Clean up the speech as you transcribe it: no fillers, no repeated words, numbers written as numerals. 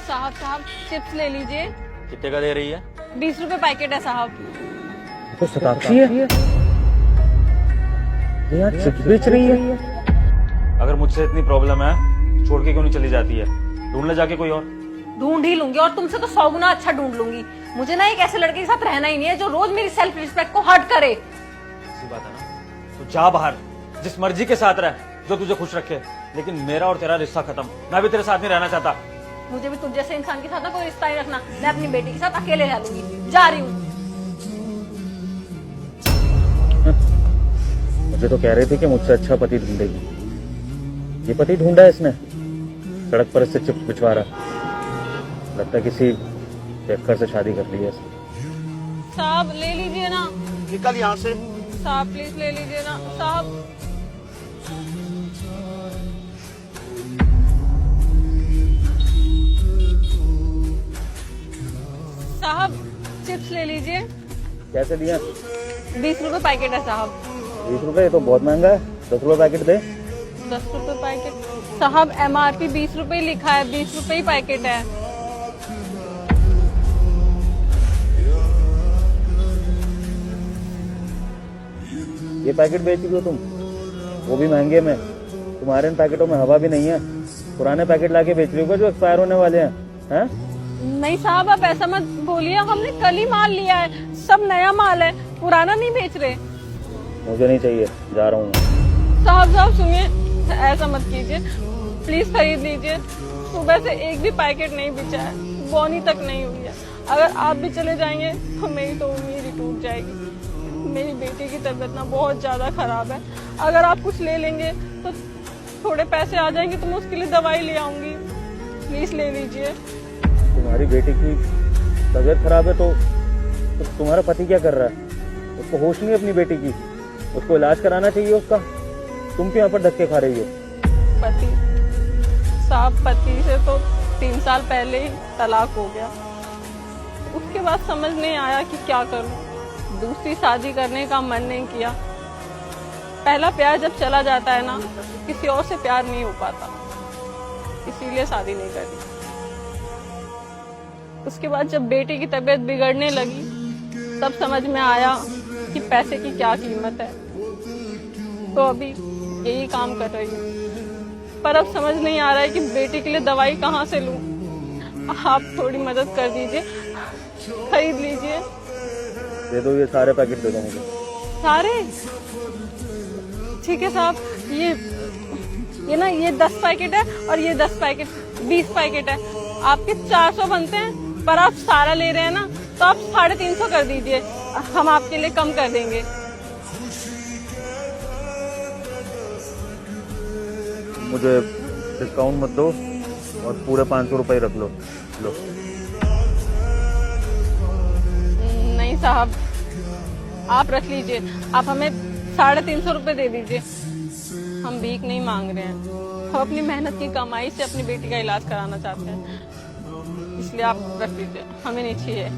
साहब साहब चिप्स ले लीजिए। कितने का दे रही है? 20 रुपए पैकेट है साहब। तो शताब्दी है ये यार, चिप्स बेच रही है। अगर मुझसे इतनी प्रॉब्लम है छोड़ के क्यों नहीं चली जाती है? ढूंढ ले जाके कोई और। ढूंढ ही लूंगी, और तुमसे तो 100 गुना अच्छा ढूंढ लूंगी। मुझे ना एक ऐसे लड़के के साथ रहना ही नहीं है जो रोज मेरी सेल्फ रिस्पेक्ट को हर्ट करे। ऐसी बात है ना, तो जा बाहर, जिस मर्जी के साथ रह जो तुझे खुश रखे, लेकिन मेरा और तेरा रिश्ता खत्म। मैं भी तेरे साथ नहीं रहना चाहता। मुझे भी तुझ जैसे इंसान के साथ ना कोई रिश्ता नहीं रखना। मैं अपनी बेटी के साथ अकेले रह लूंगी। जा रही हूँ। मुझे तो कह रही थी कि मुझसे अच्छा पति ढूंढेगी। ये पति ढूंढा है इसने, सड़क पर इससे चिप्स बिछवा रहा। लगता है किसी बेवकूफ से शादी कर ली है इसने। साहब ले लीजिए ना। निकल यहाँ से। साहब प्लीज ले लीजिए ना साहब। साहब चिप्स ले लीजिए। कैसे दिया? 20 रुपए पैकेट है साहब। 20 रुपए? ये तो बहुत महंगा है। 10 रुपए पैकेट दे। 10 रुपए पैकेट साहब। MRP 20 रुपए ही लिखा है, 20 रुपए ही पैकेट है। ये पैकेट बेच रही हो तुम, वो भी महंगे में। तुम्हारे इन पैकेटों में हवा भी नहीं है। पुराने पैकेट लाके बेच रही हो जो एक्सपायर होने वाले हैं। नहीं साहब आप ऐसा मत बोलिए, हमने कल ही माल लिया है, सब नया माल है, पुराना नहीं बेच रहे। मुझे नहीं चाहिए, जा रहा हूँ। साहब सुनिए, ऐसा मत कीजिए, प्लीज खरीद लीजिए। सुबह से एक भी पैकेट नहीं बिचा है, बोनी तक नहीं हुई है। अगर आप भी चले जाएंगे तो मेरी तो उम्मीद ही टूट जाएगी। मेरी बेटी की तबीयत ना बहुत ज्यादा खराब है। अगर आप कुछ ले लेंगे तो थोड़े पैसे आ जाएंगे तो मैं उसके लिए दवाई ले आऊंगी। प्लीज ले लीजिए। तुम्हारी बेटी की तबीयत खराब है तो तुम्हारा पति क्या कर रहा है? उसको होश नहीं है अपनी बेटी की, उसको इलाज कराना चाहिए उसका। तुम क्यों यहाँ पर धक्के खा रही हो? पति साहब, पति से तो 3 साल पहले ही तलाक हो गया। उसके बाद समझ नहीं आया कि क्या करूं। दूसरी शादी करने का मन नहीं किया। पहला प्यार जब चला जाता है ना, किसी और से प्यार नहीं हो पाता, इसीलिए शादी नहीं करी। उसके बाद जब बेटी की तबीयत बिगड़ने लगी तब समझ में आया कि पैसे की क्या कीमत है, तो अभी यही काम कर रही हूँ। पर अब समझ नहीं आ रहा है कि बेटी के लिए दवाई कहाँ से लूं। आप थोड़ी मदद कर दीजिए, खरीद लीजिए। दे दो, ये सारे पैकेट दे दो मुझे। सारे? ठीक है साहब, ये 10 पैकेट है और ये 10 पैकेट 20 पैकेट है। आपके 400 बनते हैं, पर आप सारा ले रहे हैं ना, तो आप 350 कर दीजिए, हम आपके लिए कम कर देंगे। मुझे डिस्काउंट मत दो और पूरे 500 रुपए रख लो। लो। नहीं साहब, आप रख लीजिए। आप हमें 350 रुपए दे दीजिए। हम भीख नहीं मांग रहे हैं, हम अपनी मेहनत की कमाई से अपनी बेटी का इलाज कराना चाहते हैं, इसलिए आप रख लीजिए, हमें नहीं चाहिए।